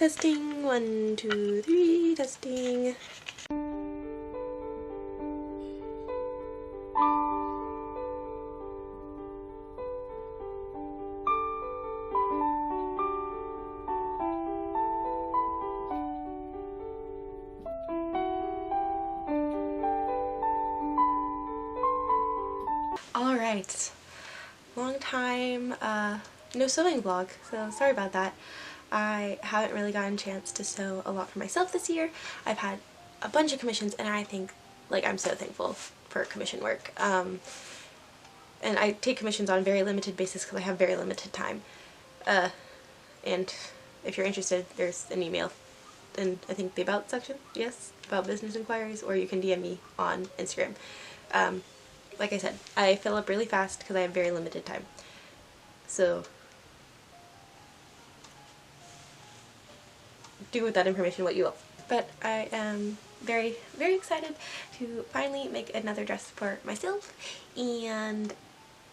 Testing, 1, 2, 3, testing. Alright, long time no sewing vlog, so sorry about that. I haven't really gotten a chance to sew a lot for myself this year. I've had a bunch of commissions and I think, like, I'm so thankful for commission work. And I take commissions on a very limited basis because I have very limited time. And if you're interested, there's an email in, I think, the About section, yes, about business inquiries, or you can DM me on Instagram. Like I said, I fill up really fast because I have very limited time. So do with that information what you will. But I am very, very excited to finally make another dress for myself, and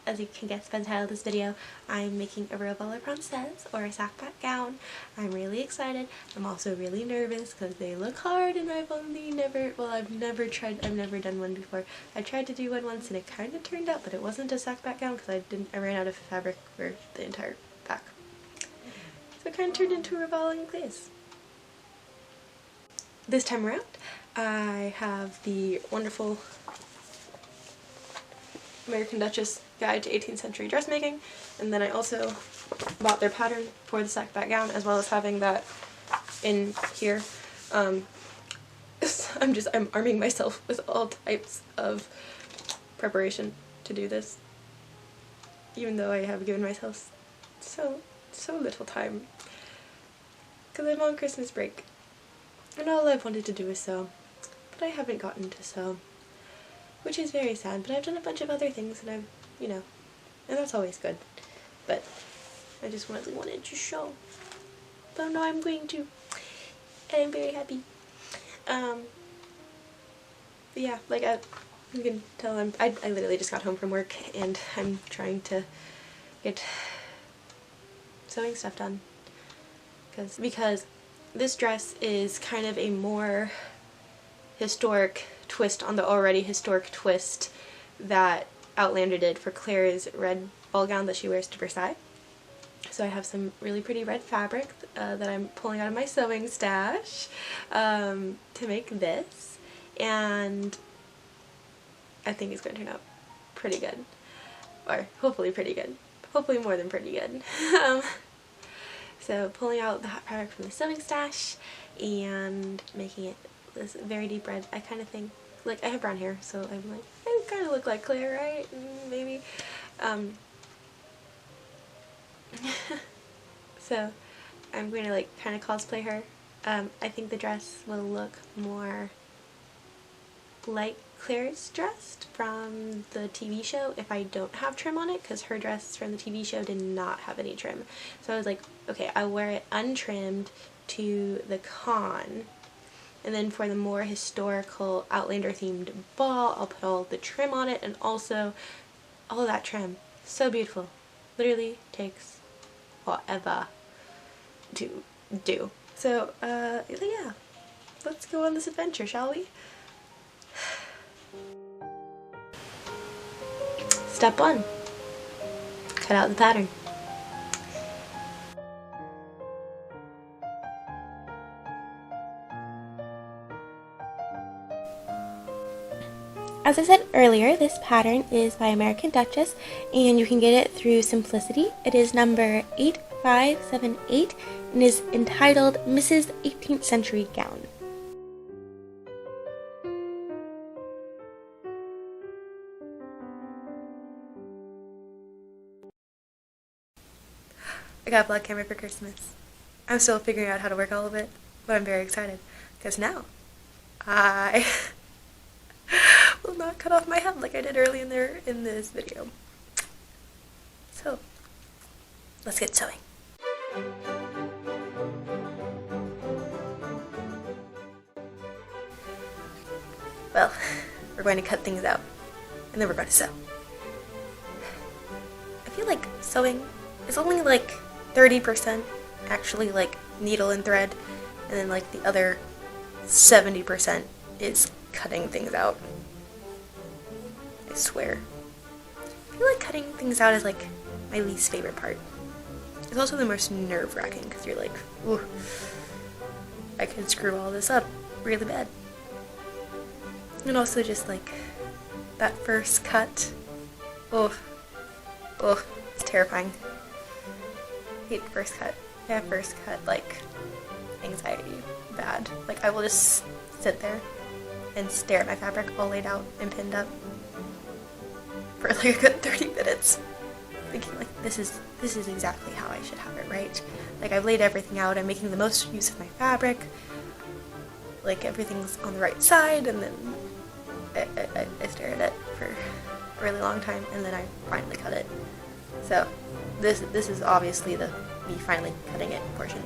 as you can guess by the title of this video, I'm making a Robe or Française, or a sack-back gown. I'm really excited. I'm also really nervous because they look hard and I've never done one before. I tried to do one once and it kind of turned out, but it wasn't a sack-back gown because I ran out of fabric for the entire back. So it kind of turned into a revolving place. This time around, I have the wonderful American Duchess Guide to 18th Century Dressmaking, and then I also bought their pattern for the sack-back gown, as well as having that in here. I'm arming myself with all types of preparation to do this, even though I have given myself so little time, because I'm on Christmas break. And all I've wanted to do is sew, but I haven't gotten to sew, which is very sad, but I've done a bunch of other things and and that's always good, but I just really wanted to show. But no, I'm going to, and I'm very happy. Yeah, like you can tell I literally just got home from work and I'm trying to get sewing stuff done, because this dress is kind of a more historic twist on the already historic twist that Outlander did for Claire's red ball gown that she wears to Versailles. So I have some really pretty red fabric that I'm pulling out of my sewing stash to make this, and I think it's going to turn out pretty good, or hopefully pretty good, hopefully more than pretty good. So pulling out the hot fabric from the sewing stash and making it this very deep red. I kind of think, like, I have brown hair, so I'm like, I kind of look like Claire, right? Maybe. So I'm going to, like, kind of cosplay her. I think the dress will look more like Claire's dress from the TV show if I don't have trim on it, because her dress from the TV show did not have any trim. So I was like, okay, I'll wear it untrimmed to the con, and then for the more historical Outlander themed ball, I'll put all the trim on it, and also all that trim. So beautiful. Literally takes forever to do. So, yeah. Let's go on this adventure, shall we? Step 1. Cut out the pattern. As I said earlier, this pattern is by American Duchess, and you can get it through Simplicity. It is number 8578 and is entitled Mrs. 18th Century Gown. I got a black camera for Christmas. I'm still figuring out how to work all of it, but I'm very excited because now I will not cut off my head like I did early in this video. So let's get sewing. Well, we're going to cut things out and then we're going to sew. I feel like sewing is only like 30% actually like needle and thread, and then like the other 70% is cutting things out. I swear. I feel like cutting things out is like my least favorite part. It's also the most nerve-wracking because you're like, ooh, I could screw all this up really bad. And also just like that first cut, oh, it's terrifying. I hate first cut. I have first cut like anxiety bad. Like I will just sit there and stare at my fabric all laid out and pinned up for like a good 30 minutes, thinking like this is exactly how I should have it, right? Like I've laid everything out, I'm making the most use of my fabric, like everything's on the right side, and then I stare at it for a really long time, and then I finally cut it. So this is obviously the me finally cutting it portion.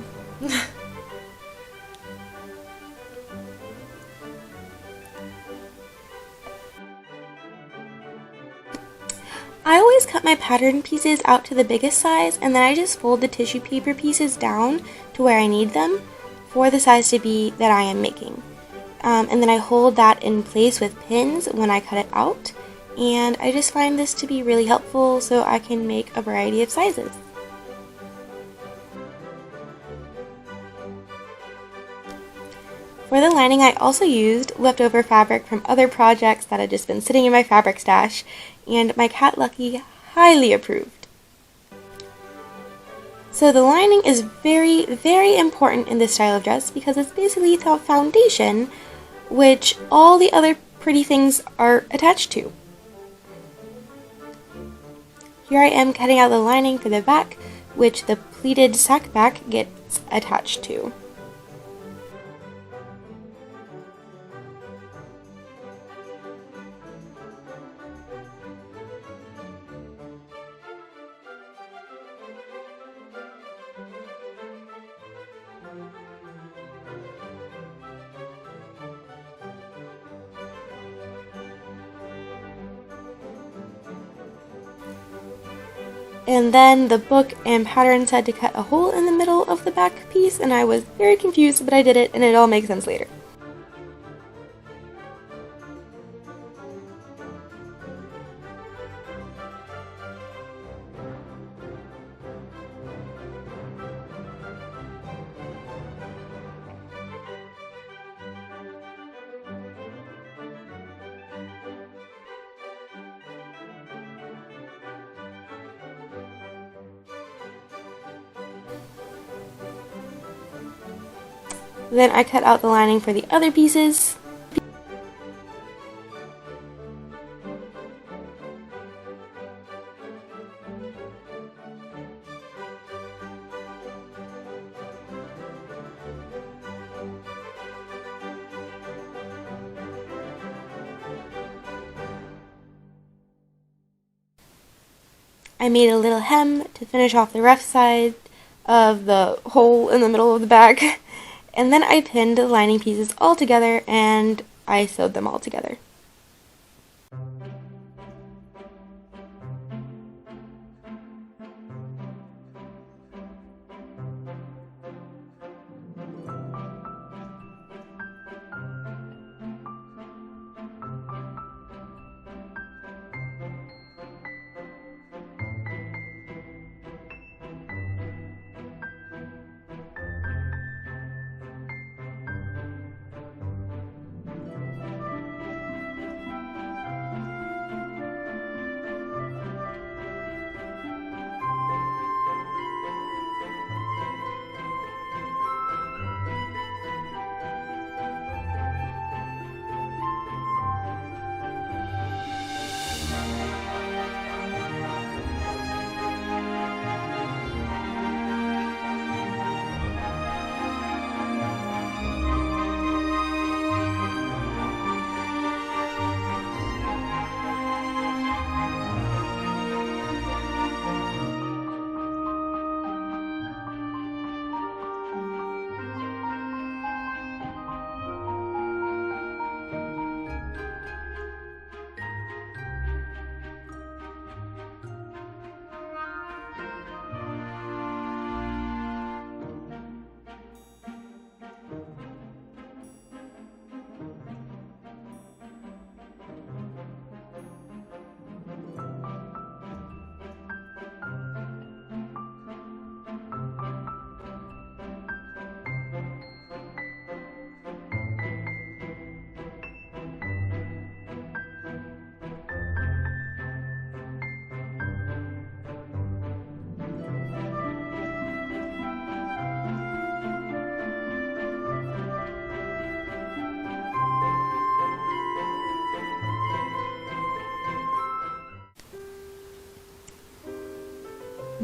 I always cut my pattern pieces out to the biggest size, and then I just fold the tissue paper pieces down to where I need them for the size to be that I am making. And then I hold that in place with pins when I cut it out, and I just find this to be really helpful so I can make a variety of sizes. For the lining, I also used leftover fabric from other projects that had just been sitting in my fabric stash, and my cat Lucky highly approved. So the lining is very, very important in this style of dress because it's basically the foundation which all the other pretty things are attached to. Here I am cutting out the lining for the back, which the pleated sack back gets attached to. And then the book and pattern said to cut a hole in the middle of the back piece, and I was very confused, but I did it, and it all makes sense later. Then I cut out the lining for the other pieces. I made a little hem to finish off the rough side of the hole in the middle of the back. And then I pinned the lining pieces all together and I sewed them all together.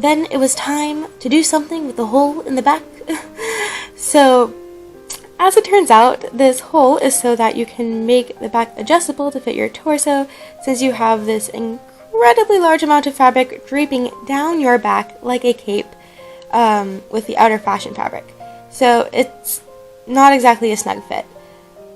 then it was time to do something with the hole in the back. So, as it turns out, this hole is so that you can make the back adjustable to fit your torso, since you have this incredibly large amount of fabric draping down your back like a cape with the outer fashion fabric. So it's not exactly a snug fit.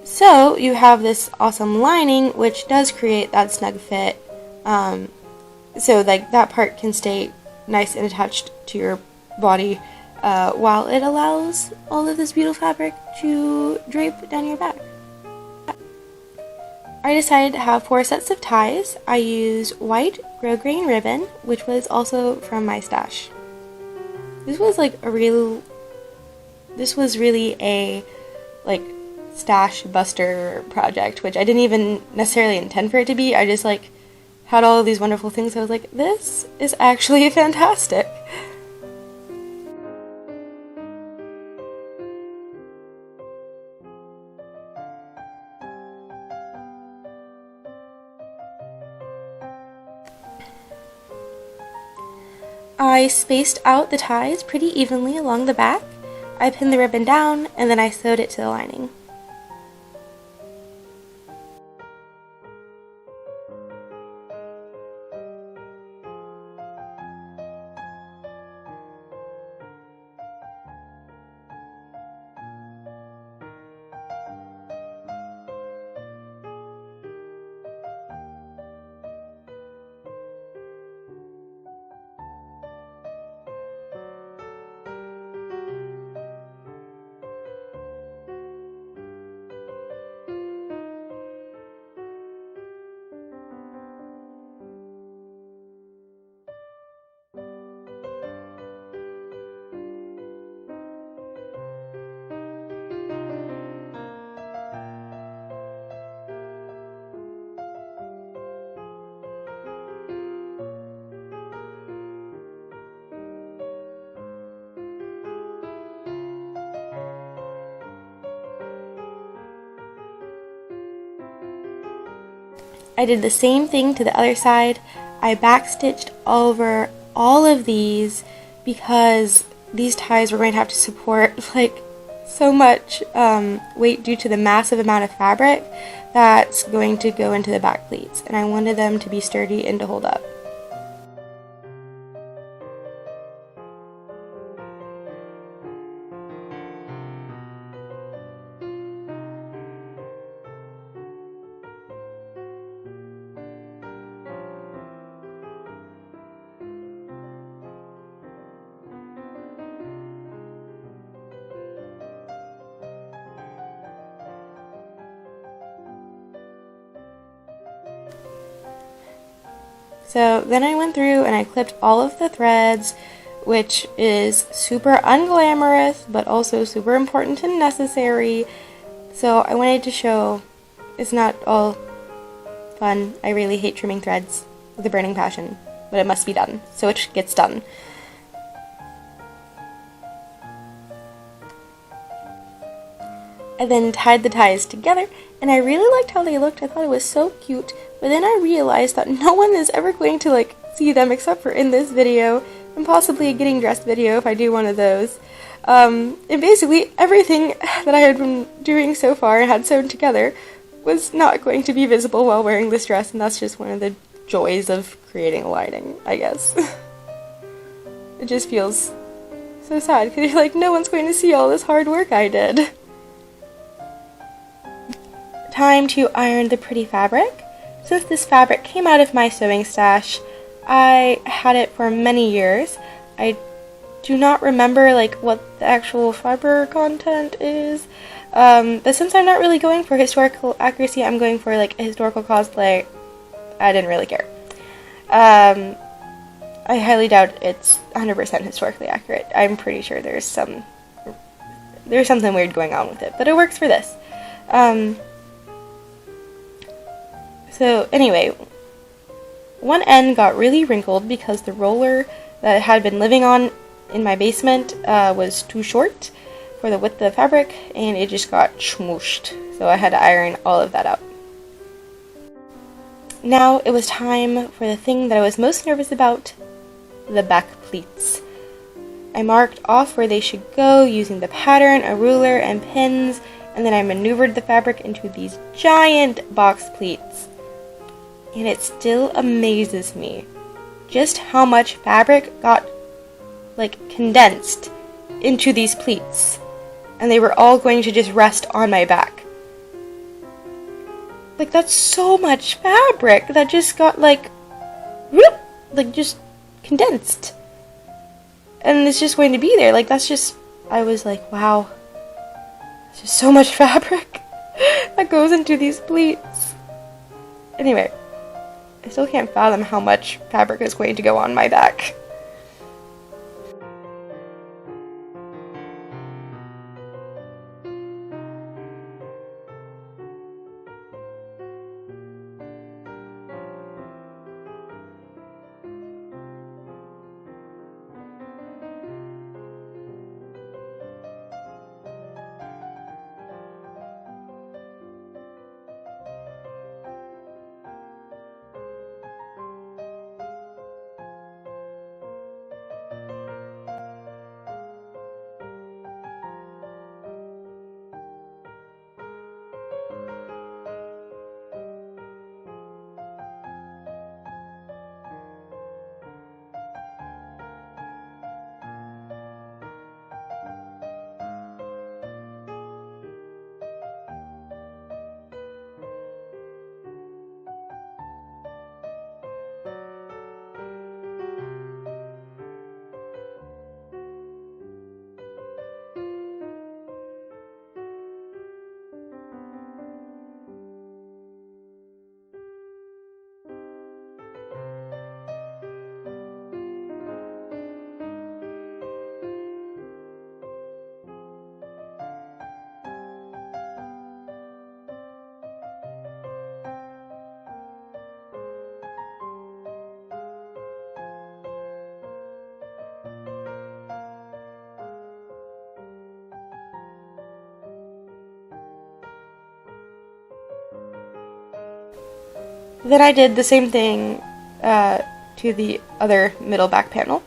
So you have this awesome lining which does create that snug fit, so like that part can stay nice and attached to your body while it allows all of this beautiful fabric to drape down your back. I decided to have 4 sets of ties. I used white grosgrain ribbon, which was also from my stash. This was really a like stash buster project, which I didn't even necessarily intend for it to be. I just like had all of these wonderful things. I was like, this is actually fantastic. I spaced out the ties pretty evenly along the back. I pinned the ribbon down, and then I sewed it to the lining. I did the same thing to the other side. I backstitched over all of these because these ties were going to have to support like so much weight due to the massive amount of fabric that's going to go into the back pleats, and I wanted them to be sturdy and to hold up. So then I went through and I clipped all of the threads, which is super unglamorous, but also super important and necessary. So I wanted to show it's not all fun. I really hate trimming threads with a burning passion, but it must be done, so it gets done. I then tied the ties together, and I really liked how they looked. I thought it was so cute, but then I realized that no one is ever going to see them except for in this video, and possibly a getting dressed video if I do one of those. And basically everything that I had been doing so far and had sewn together was not going to be visible while wearing this dress, and that's just one of the joys of creating a lining, I guess. It just feels so sad, because you're like, no one's going to see all this hard work I did. Time to iron the pretty fabric. Since this fabric came out of my sewing stash, I had it for many years. I do not remember what the actual fiber content is, but since I'm not really going for historical accuracy, I'm going for a historical cosplay. I didn't really care. I highly doubt it's 100% historically accurate. I'm pretty sure there's something weird going on with it, but it works for this. So anyway, one end got really wrinkled because the roller that I had been living on in my basement was too short for the width of the fabric, and it just got smooshed. So I had to iron all of that out. Now it was time for the thing that I was most nervous about, the back pleats. I marked off where they should go using the pattern, a ruler, and pins, and then I maneuvered the fabric into these giant box pleats. And it still amazes me just how much fabric got, condensed into these pleats. And they were all going to just rest on my back. That's so much fabric that just got, just condensed. And it's just going to be there. I was like, wow. There's just so much fabric that goes into these pleats. Anyway, I still can't fathom how much fabric is going to go on my back. Then I did the same thing to the other middle back panel.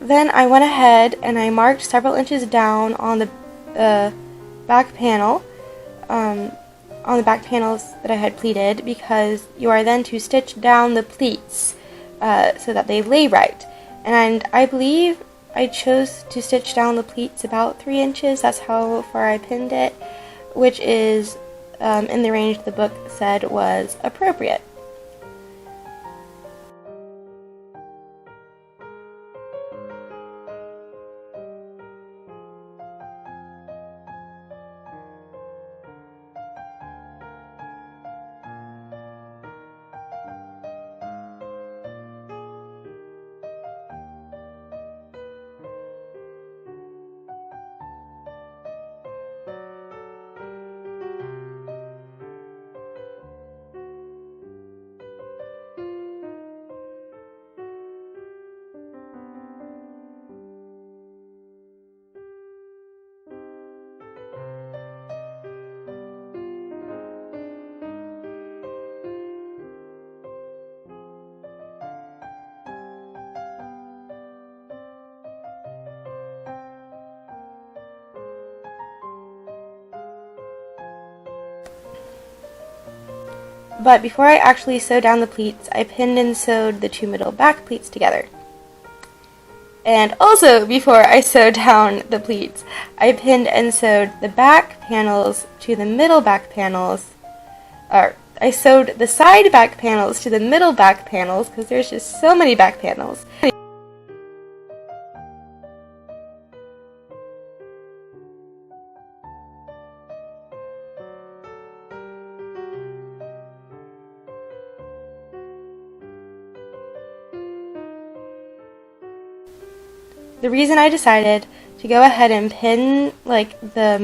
Then I went ahead and I marked several inches down on the back panel, on the back panels that I had pleated, because you are then to stitch down the pleats so that they lay right. And I believe I chose to stitch down the pleats about 3 inches. That's how far I pinned it, which is in the range the book said was appropriate. But before I actually sewed down the pleats, I pinned and sewed the two middle back pleats together. And also, before I sewed down the pleats, I pinned and sewed the back panels to the middle back panels. Or, I sewed the side back panels to the middle back panels, because there's just so many back panels. The reason I decided to go ahead and pin like the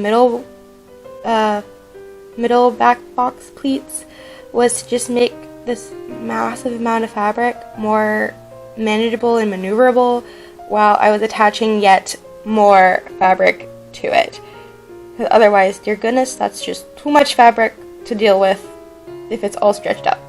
middle back box pleats was to just make this massive amount of fabric more manageable and maneuverable while I was attaching yet more fabric to it. Because otherwise, dear goodness, that's just too much fabric to deal with if it's all stretched up.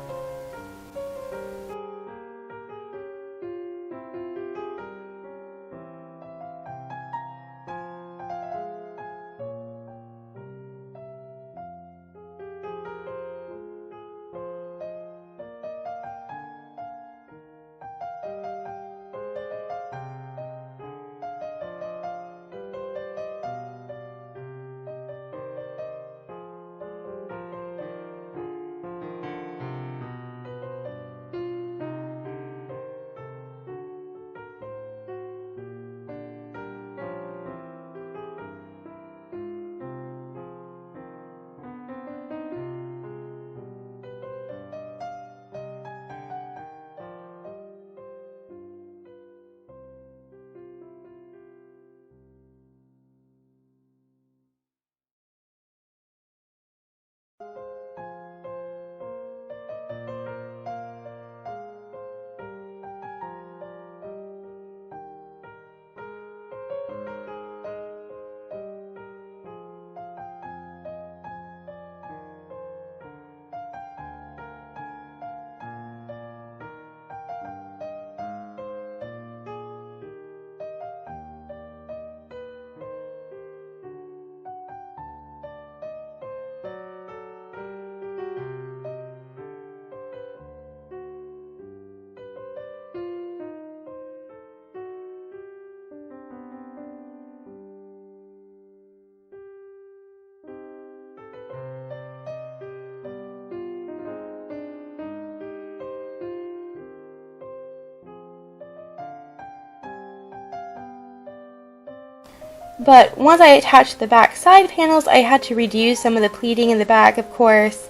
But once I attached the back side panels, I had to redo some of the pleating in the back, of course.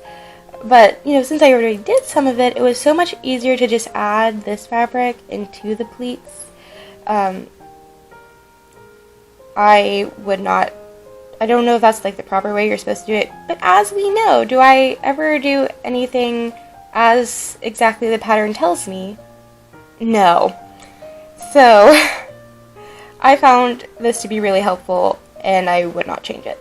But, since I already did some of it, it was so much easier to just add this fabric into the pleats. I don't know if that's like the proper way you're supposed to do it, but as we know, do I ever do anything as exactly the pattern tells me? No. So, I found this to be really helpful, and I would not change it.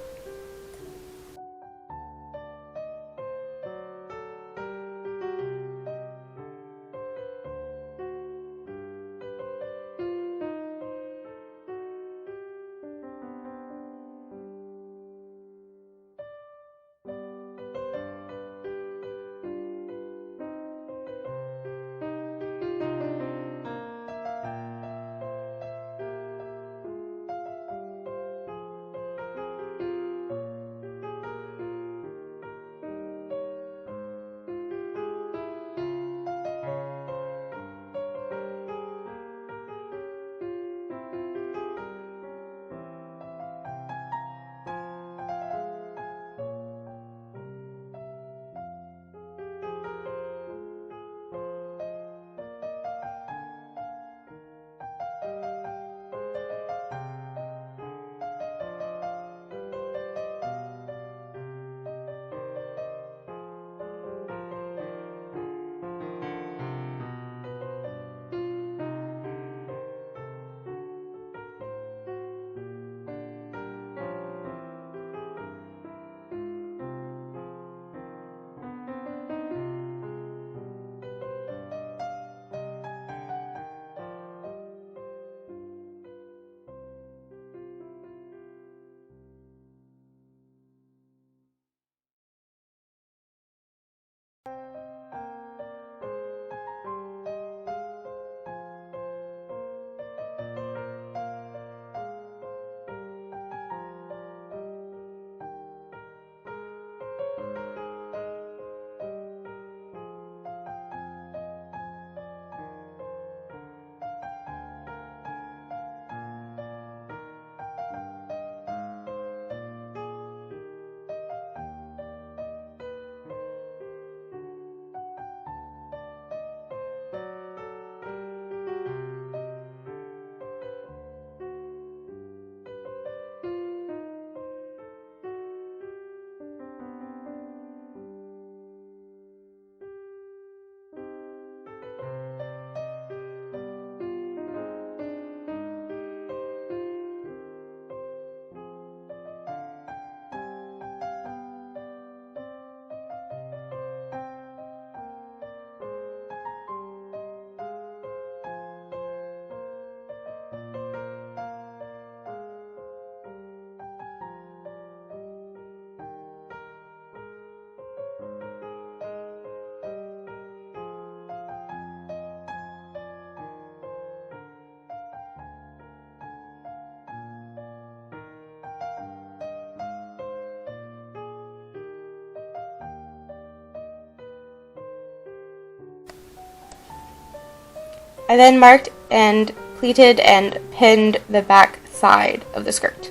I then marked and pleated and pinned the back side of the skirt.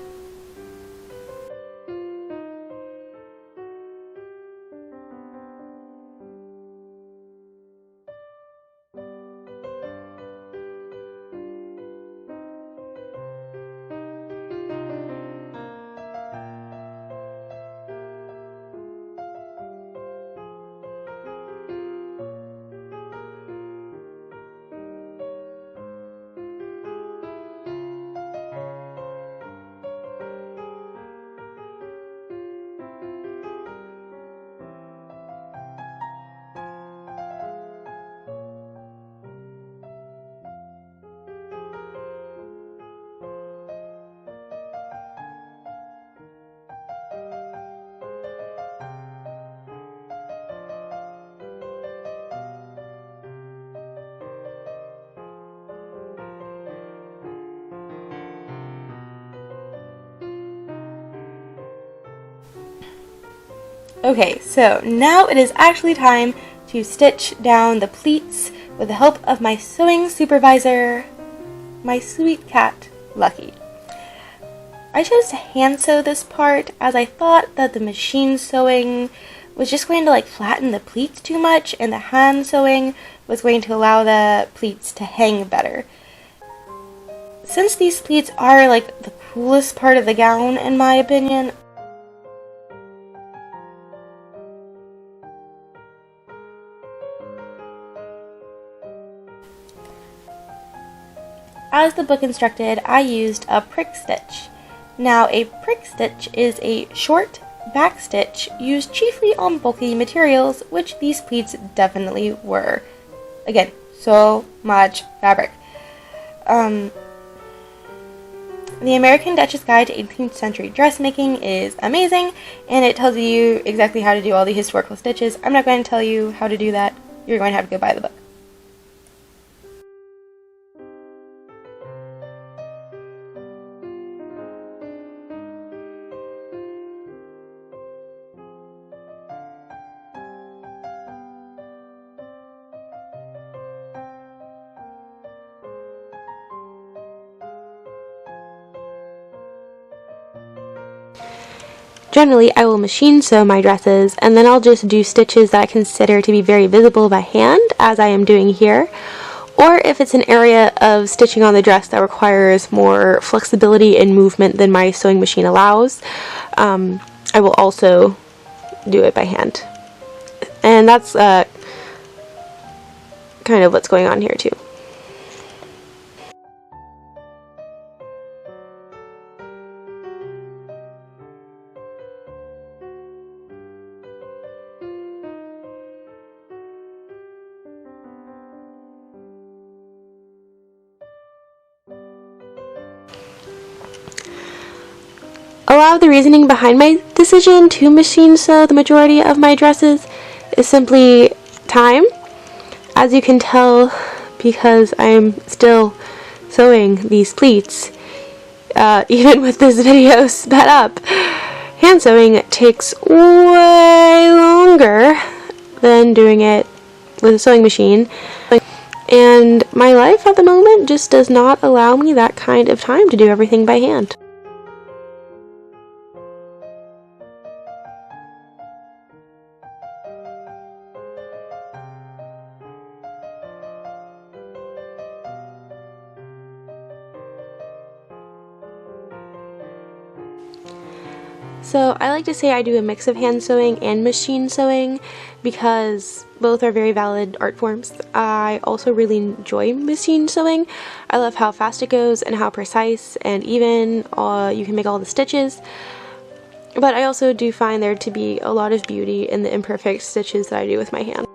Okay, so now it is actually time to stitch down the pleats with the help of my sewing supervisor, my sweet cat, Lucky. I chose to hand sew this part as I thought that the machine sewing was just going to flatten the pleats too much, and the hand sewing was going to allow the pleats to hang better. Since these pleats are the coolest part of the gown in my opinion, as the book instructed, I used a prick stitch. Now, a prick stitch is a short back stitch used chiefly on bulky materials, which these pleats definitely were. Again, so much fabric. The American Duchess Guide to 18th Century Dressmaking is amazing, and it tells you exactly how to do all the historical stitches. I'm not going to tell you how to do that. You're going to have to go buy the book. Generally, I will machine sew my dresses, and then I'll just do stitches that I consider to be very visible by hand, as I am doing here. Or if it's an area of stitching on the dress that requires more flexibility and movement than my sewing machine allows, I will also do it by hand. And that's kind of what's going on here too. A lot of the reasoning behind my decision to machine sew the majority of my dresses is simply time. As you can tell, because I'm still sewing these pleats, even with this video sped up, hand sewing takes way longer than doing it with a sewing machine. And my life at the moment just does not allow me that kind of time to do everything by hand. So I like to say I do a mix of hand sewing and machine sewing because both are very valid art forms. I also really enjoy machine sewing. I love how fast it goes and how precise and even you can make all the stitches. But I also do find there to be a lot of beauty in the imperfect stitches that I do with my hand.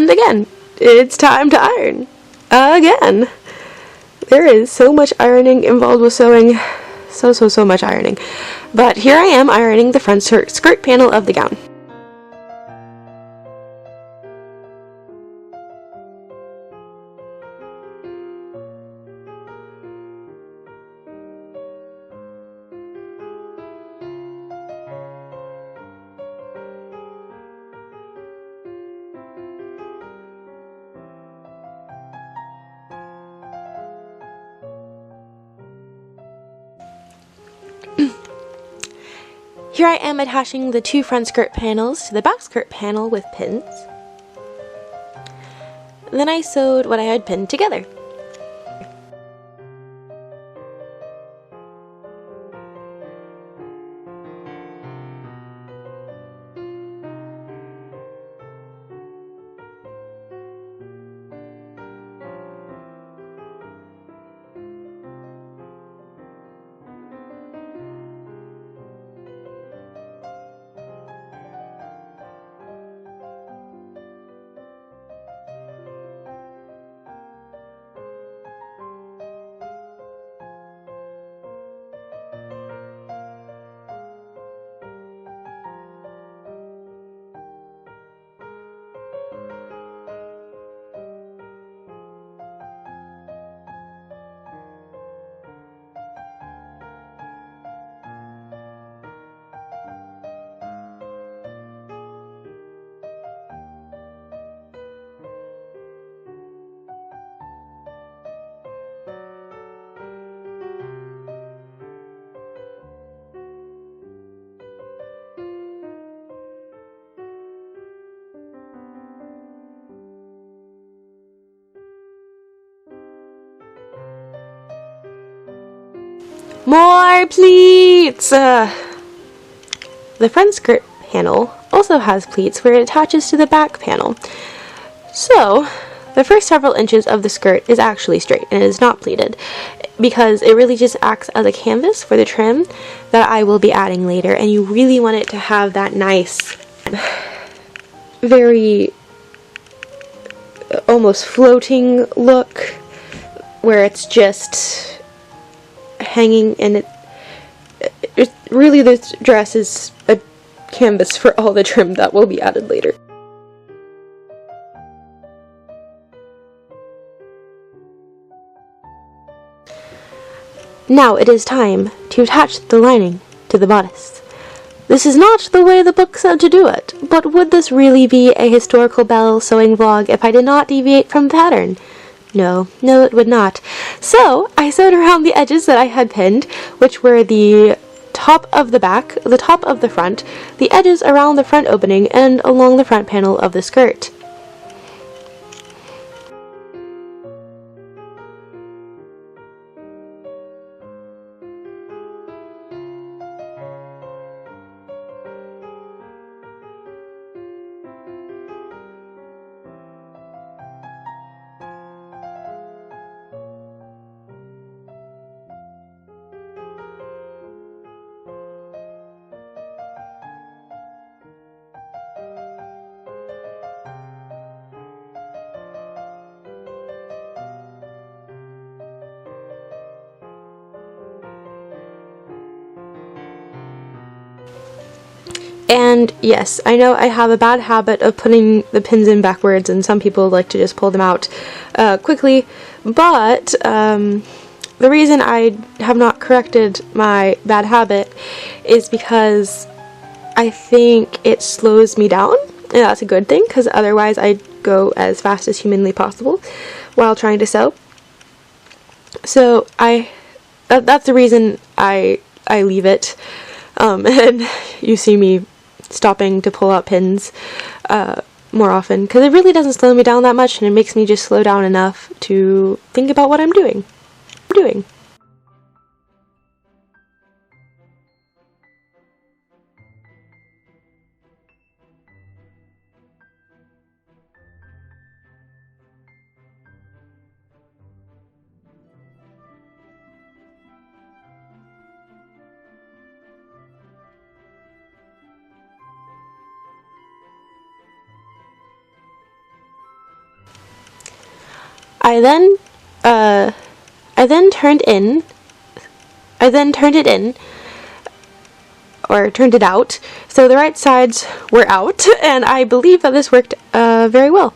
And again, it's time to iron. Again. There is so much ironing involved with sewing. So much ironing. But here I am ironing the front skirt panel of the gown. Here I am attaching the two front skirt panels to the back skirt panel with pins. And then I sewed what I had pinned together. More pleats! The front skirt panel also has pleats where it attaches to the back panel. So, the first several inches of the skirt is actually straight and it is not pleated because it really just acts as a canvas for the trim that I will be adding later, and you really want it to have that nice, very almost floating look where it's just hanging, and it really, this dress is a canvas for all the trim that will be added later. Now it is time to attach the lining to the bodice. This is not the way the book said to do it, but would this really be a historical Belle sewing vlog if I did not deviate from pattern? No, it would not. So, I sewed around the edges that I had pinned, which were the top of the back, the top of the front, the edges around the front opening, and along the front panel of the skirt. And yes, I know I have a bad habit of putting the pins in backwards, and some people like to just pull them out quickly, but the reason I have not corrected my bad habit is because I think it slows me down, and that's a good thing, because otherwise I'd go as fast as humanly possible while trying to sew. So that's the reason I leave it, and you see me stopping to pull out pins more often, because it really doesn't slow me down that much, and it makes me just slow down enough to think about what I'm doing. I then turned it in, or turned it out, so the right sides were out, and I believe that this worked very well.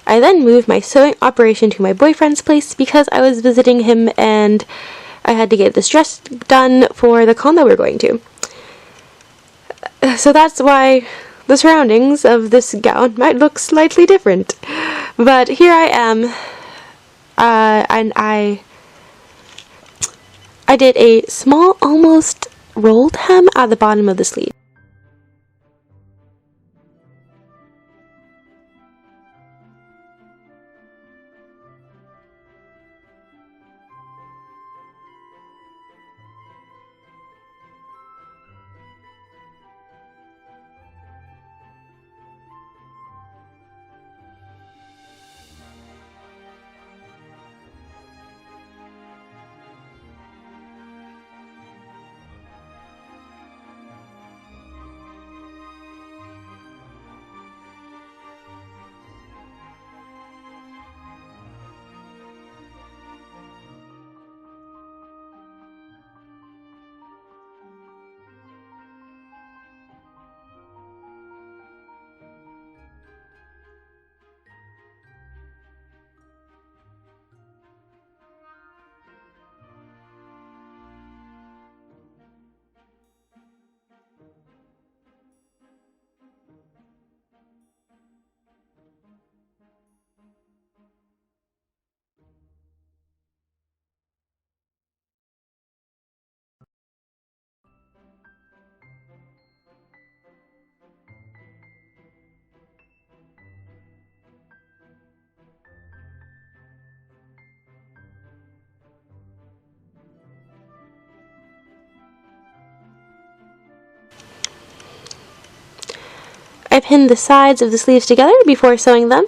I then moved my sewing operation to my boyfriend's place because I was visiting him and I had to get this dress done for the con that we're going to. So that's why the surroundings of this gown might look slightly different. But here I am, and I did a small, almost rolled hem at the bottom of the sleeve. I pinned the sides of the sleeves together before sewing them.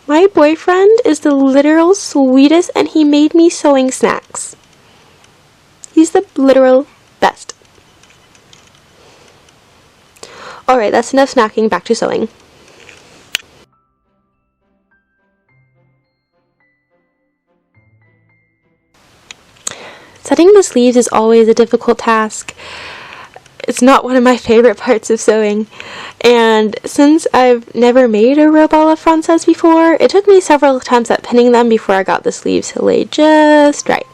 My boyfriend is the literal sweetest, and he made me sewing snacks. He's the literal best. Alright, that's enough snacking, back to sewing. Setting the sleeves is always a difficult task. It's not one of my favorite parts of sewing, and since I've never made a robe a la Française before, it took me several attempts at pinning them before I got the sleeves to lay just right.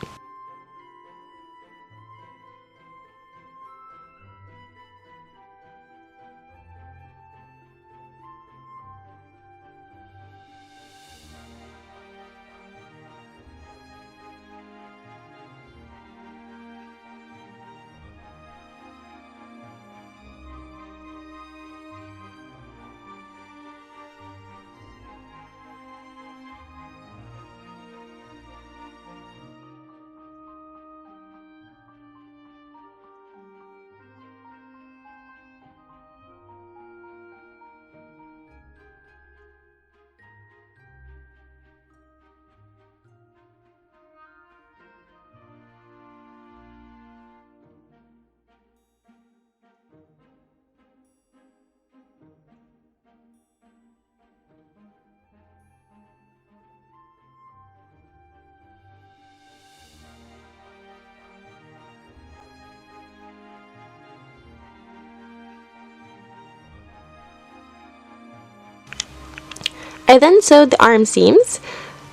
I then sewed the arm seams,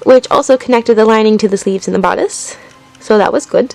which also connected the lining to the sleeves and the bodice, so that was good.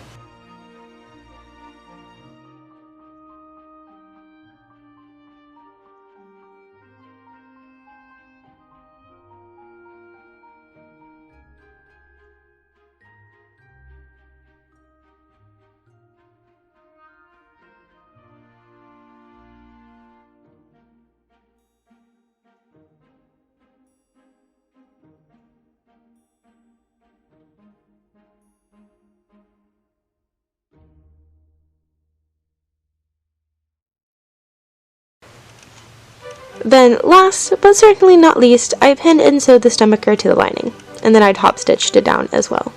Then last, but certainly not least, I pinned and sewed the stomacher to the lining, and then I top stitched it down as well.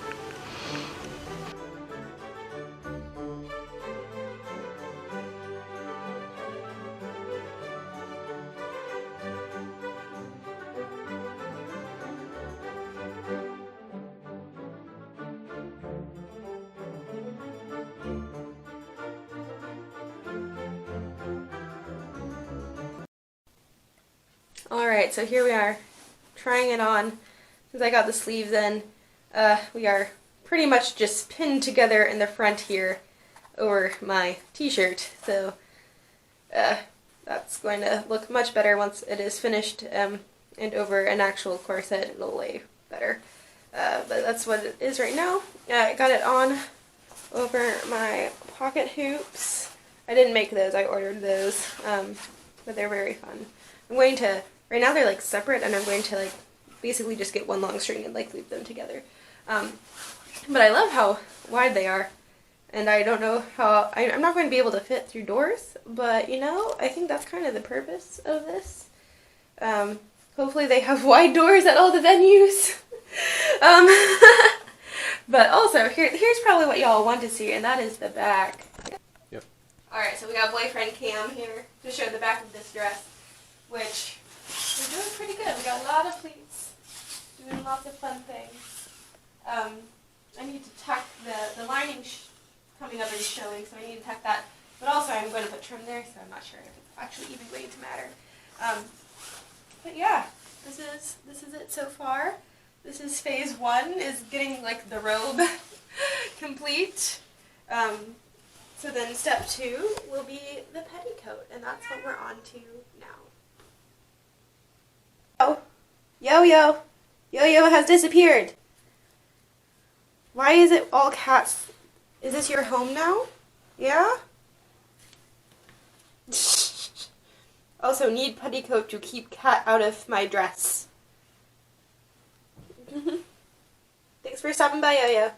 Alright, so here we are, trying it on. Since I got the sleeves in, we are pretty much just pinned together in the front here over my t-shirt, so that's going to look much better once it is finished, and over an actual corset it'll lay better. But that's what it is right now. I got it on over my pocket hoops. I didn't make those, I ordered those, but they're very fun. I'm going to, right now they're like separate, and I'm going to like basically just get one long string and like loop them together. But I love how wide they are, and I don't know how, I'm not going to be able to fit through doors, but you know, I think that's kind of the purpose of this. Hopefully they have wide doors at all the venues. But also, here's probably what y'all want to see, and that is the back. Yep. Alright, so we got boyfriend Cam here to show the back of this dress, which we're doing pretty good. We got a lot of pleats, doing lots of fun things. I need to tuck the lining coming up and showing, so I need to tuck that. But also I'm going to put trim there, so I'm not sure if it's actually even going to matter. But yeah, this is it so far. This is phase 1, is getting like the robe complete. So then step 2 will be the petticoat, and that's what we're on to now. Oh, Yo-Yo! Yo-Yo has disappeared! Why is it all cats? Is this your home now? Yeah? Also need petticoat to keep cat out of my dress. Thanks for stopping by, Yo-Yo.